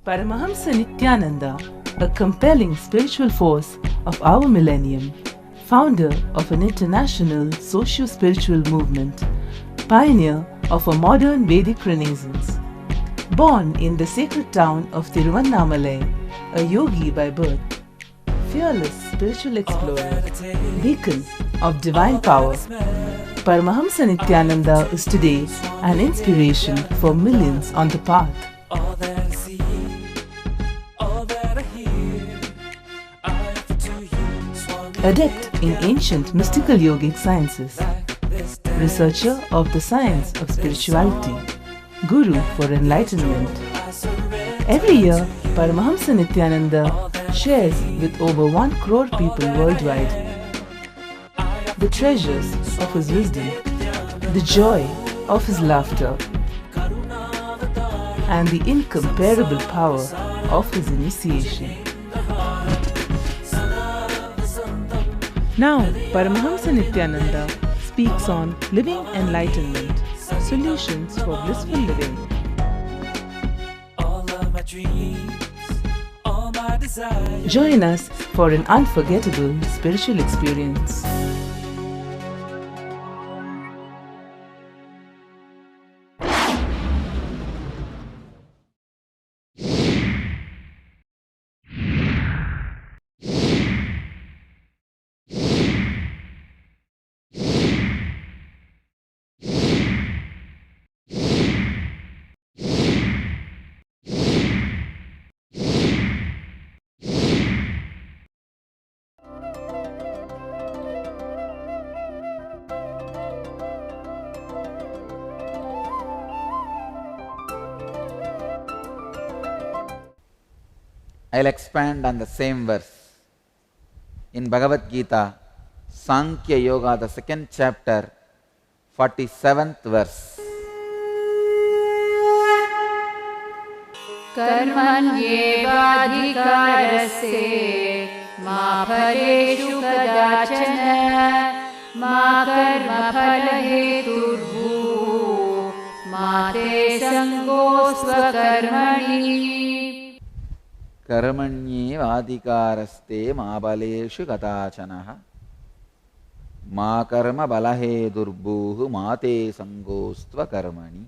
Paramahamsa Nityananda, a compelling spiritual force of our millennium, founder of an international socio-spiritual movement, pioneer of a modern Vedic renaissance. Born in the sacred town of Tiruvannamalai, a yogi by birth, fearless spiritual explorer, beacon of divine power, Paramahamsa Nityananda is today an inspiration for millions on the path. Adept in ancient mystical yogic sciences, researcher of the science of spirituality, guru for enlightenment. Every year, Paramahamsa Nityananda shares with over 1 crore people worldwide the treasures of his wisdom, the joy of his laughter, and the incomparable power of his initiation. Now, Paramahamsa Nityananda speaks on living enlightenment, solutions for blissful living. Join us for an unforgettable spiritual experience. I'll expand on the same verse. In Bhagavad Gita, Sankhya Yoga, the 2nd chapter, 47th verse. कर्मण्येवाधिकारस्ते मा फलेषु कदाचन मा कर्मफलहेतुर्भूः मा ते सङ्गोऽस्त्वकर्मणि. कर्मण्येवाधिकारस्ते मा बलेषु कदाचनः मा कर्म बलहेतुर्भूः मा ते संगोस्त्वकर्मणि.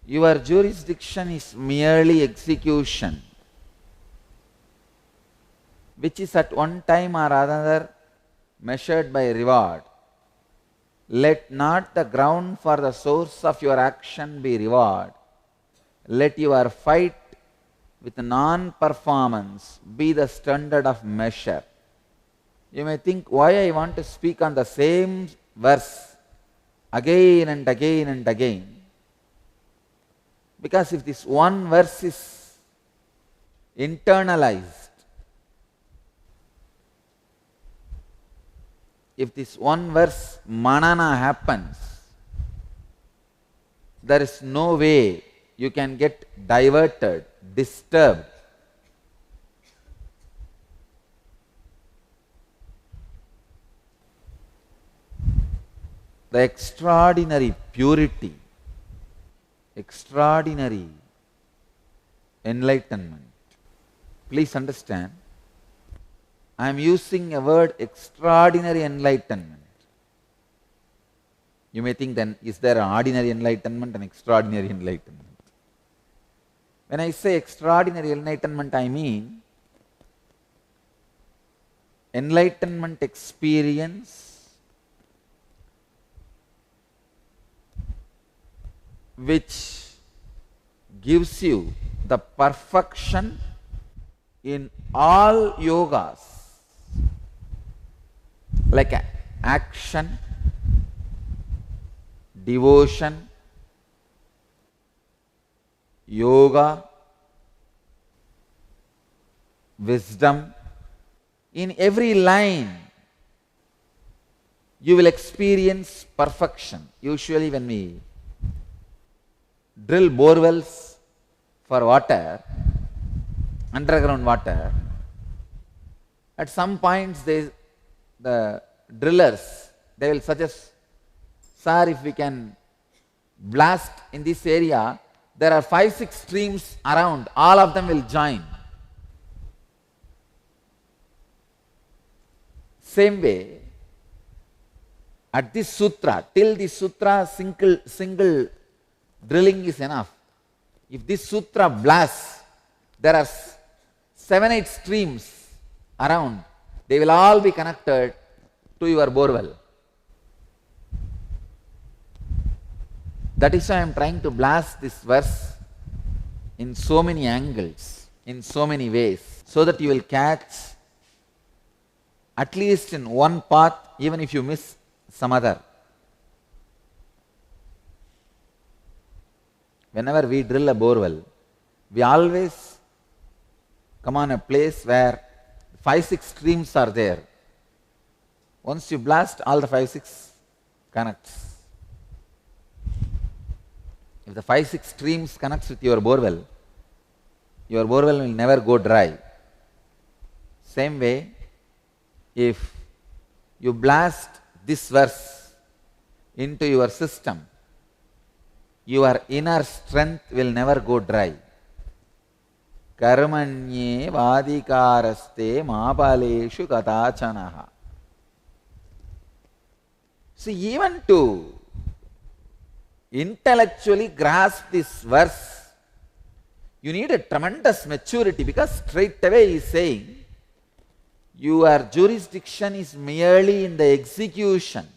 Your jurisdiction is merely execution, which is at one time or another measured by reward. Let not the ground for the source of your action be reward. Let your fight with non-performance be the standard of measure. You may think, why I want to speak on the same verse again and again and again. Because if this one verse is internalized, if this one verse manana happens, there is no way you can get diverted, disturbed. The extraordinary purity, extraordinary enlightenment. Please understand, I am using a word extraordinary enlightenment. You may think, then is there an ordinary enlightenment and extraordinary enlightenment? When I say extraordinary enlightenment, I mean enlightenment experience which gives you the perfection in all yogas, like action, devotion, yoga, wisdom. In every line you will experience perfection. Usually when we drill bore wells for water, underground water, at some points the drillers, they will suggest, sir, if we can blast in this area, there are 5-6 streams around, all of them will join. Same way, at this sutra, till this sutra single drilling is enough. If this sutra blasts, there are 7-8 streams around. They will all be connected to your borewell. That is why I am trying to blast this verse in so many angles, in so many ways, so that you will catch at least in one path, even if you miss some other. Whenever we drill a borewell, we always come on a place where 5-6 streams are there. Once you blast, all the 5-6 connects. If the 5-6 streams connects with your borewell will never go dry. Same way, if you blast this verse into your system, your inner strength will never go dry. Karmanye vadikaraste mapaleshu katachanaha. See, even to intellectually grasp this verse, you need a tremendous maturity, because straight away he is saying, your jurisdiction is merely in the execution.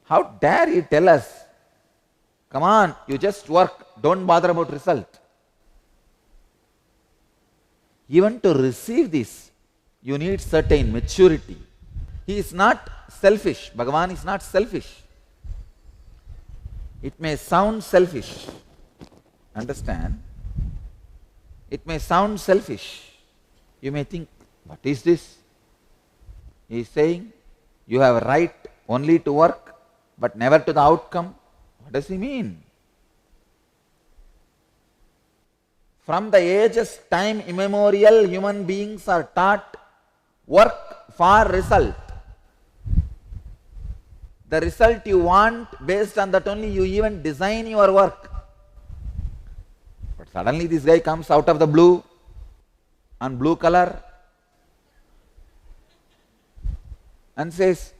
How dare he tell us, come on, you just work, don't bother about result. Even to receive this, you need certain maturity. He is not selfish. Bhagavan is not selfish. It may sound selfish. Understand? It may sound selfish. You may think, what is this? He is saying, you have a right only to work, but never to the outcome. What does he mean? From the ages time immemorial, human beings are taught work for result. The result you want, based on that only you even design your work. But suddenly this guy comes out of the blue, on blue color, and says,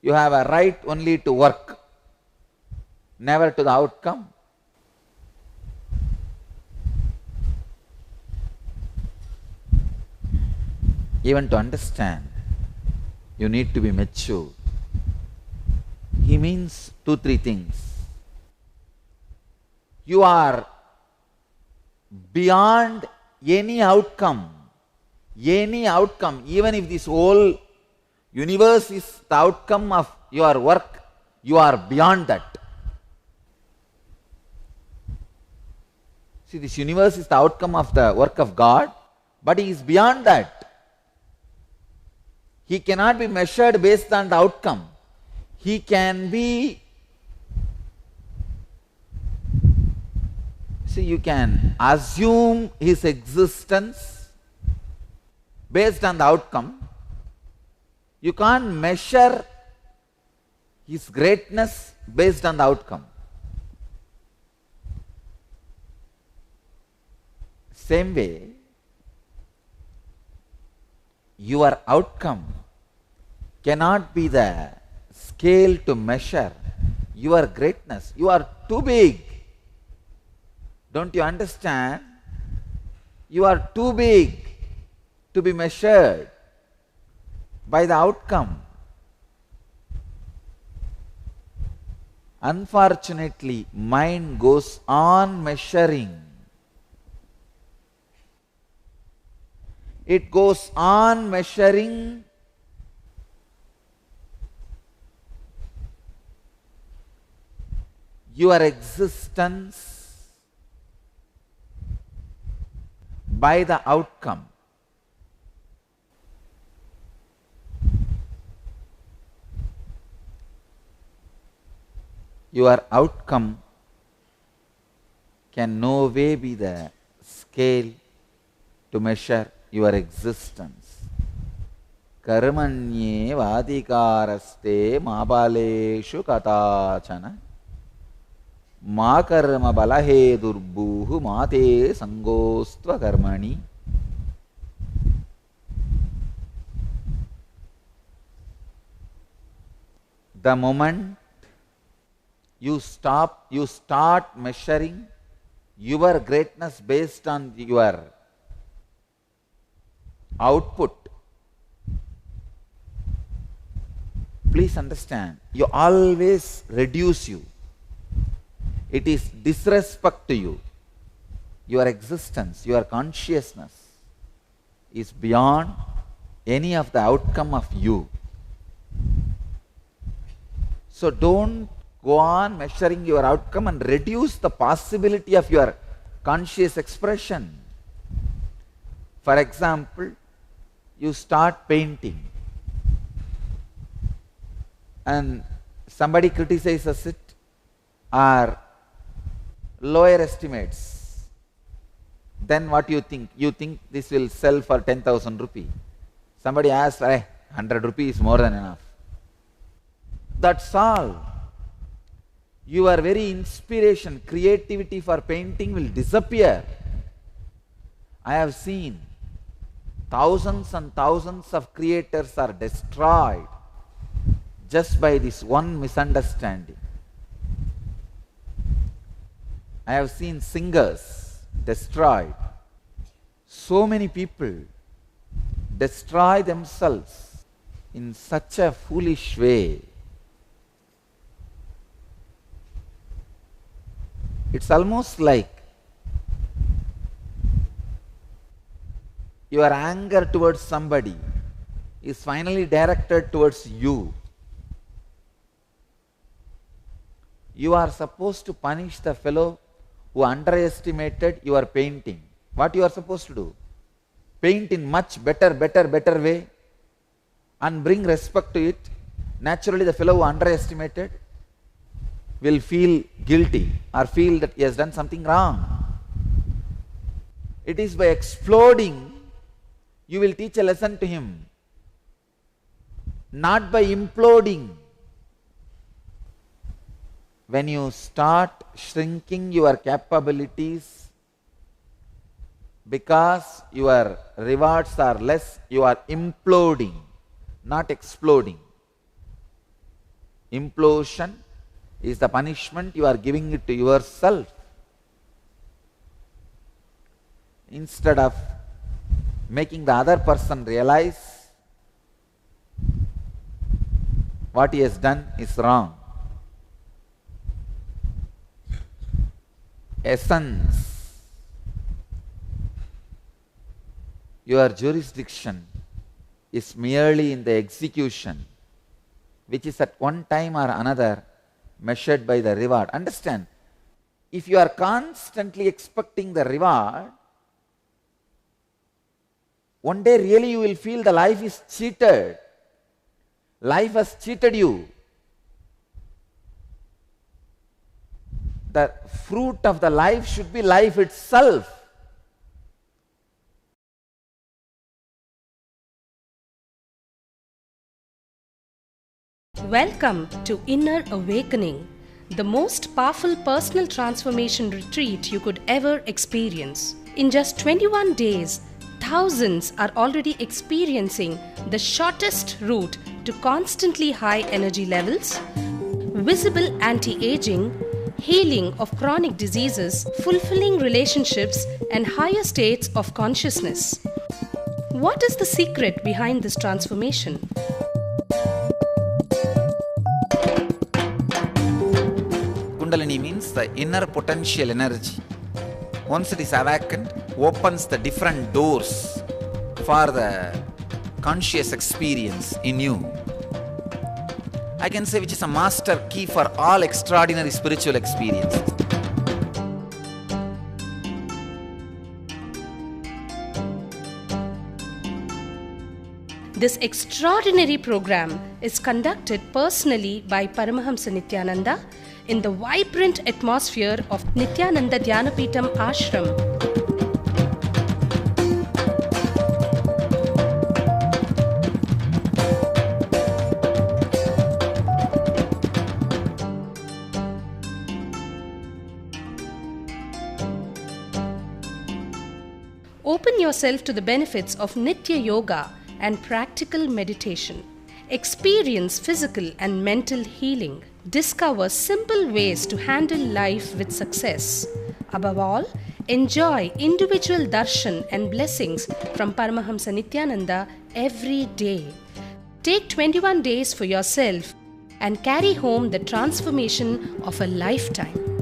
you have a right only to work, never to the outcome. Even to understand, you need to be mature. He means 2-3 things. You are beyond any outcome, even if this whole universe is the outcome of your work, you are beyond that. See, this universe is the outcome of the work of God, but he is beyond that. He cannot be measured based on the outcome. He can be, see, you can assume his existence based on the outcome. You can't measure his greatness based on the outcome. Same way, your outcome cannot be the scale to measure your greatness. You are too big. Don't you understand? You are too big to be measured by the outcome. Unfortunately, mind goes on measuring. It goes on measuring your existence by the outcome. Your outcome can no way be the scale to measure your existence. Karmanye vadikaraste mabaleshu katachana. Ma karma balahe durbuhu mate sangostva karmani. The moment you start measuring your greatness based on your output. Please understand, you always reduce you. It is disrespect to you. Your existence, your consciousness is beyond any of the outcome of you. So don't go on measuring your outcome and reduce the possibility of your conscious expression. For example, you start painting and somebody criticizes it or lower estimates. Then what you think? You think this will sell for 10,000 rupees. Somebody asks, 100 rupees is more than enough. That's all. Your very inspiration, creativity for painting will disappear. I have seen thousands and thousands of creators are destroyed just by this one misunderstanding. I have seen singers destroyed. So many people destroy themselves in such a foolish way. It's almost like your anger towards somebody is finally directed towards you. You are supposed to punish the fellow who underestimated your painting. What you are supposed to do? Paint in much better way and bring respect to it. Naturally, the fellow who underestimated will feel guilty or feel that he has done something wrong. It is by exploding you will teach a lesson to him, not by imploding. When you start shrinking your capabilities because your rewards are less, you are imploding, not exploding. Implosion is the punishment you are giving it to yourself. Instead of making the other person realize what he has done is wrong. Essence. Your jurisdiction is merely in the execution, which is at one time or another measured by the reward. Understand, if you are constantly expecting the reward, one day really you will feel the life is cheated. Life has cheated you. The fruit of the life should be life itself. Welcome to Inner Awakening, the most powerful personal transformation retreat you could ever experience. In just 21 days, thousands are already experiencing the shortest route to constantly high energy levels, visible anti-aging, healing of chronic diseases, fulfilling relationships, and higher states of consciousness. What is the secret behind this transformation? Kundalini means the inner potential energy. Once it is awakened, opens the different doors for the conscious experience in you. I can say which is a master key for all extraordinary spiritual experiences. This extraordinary program is conducted personally by Paramahamsa Nityananda in the vibrant atmosphere of Nityananda Dhyanapitham Ashram. Open yourself to the benefits of Nitya Yoga and practical meditation. Experience physical and mental healing. Discover simple ways to handle life with success. Above all, enjoy individual darshan and blessings from Paramahamsa Nityananda every day. Take 21 days for yourself and carry home the transformation of a lifetime.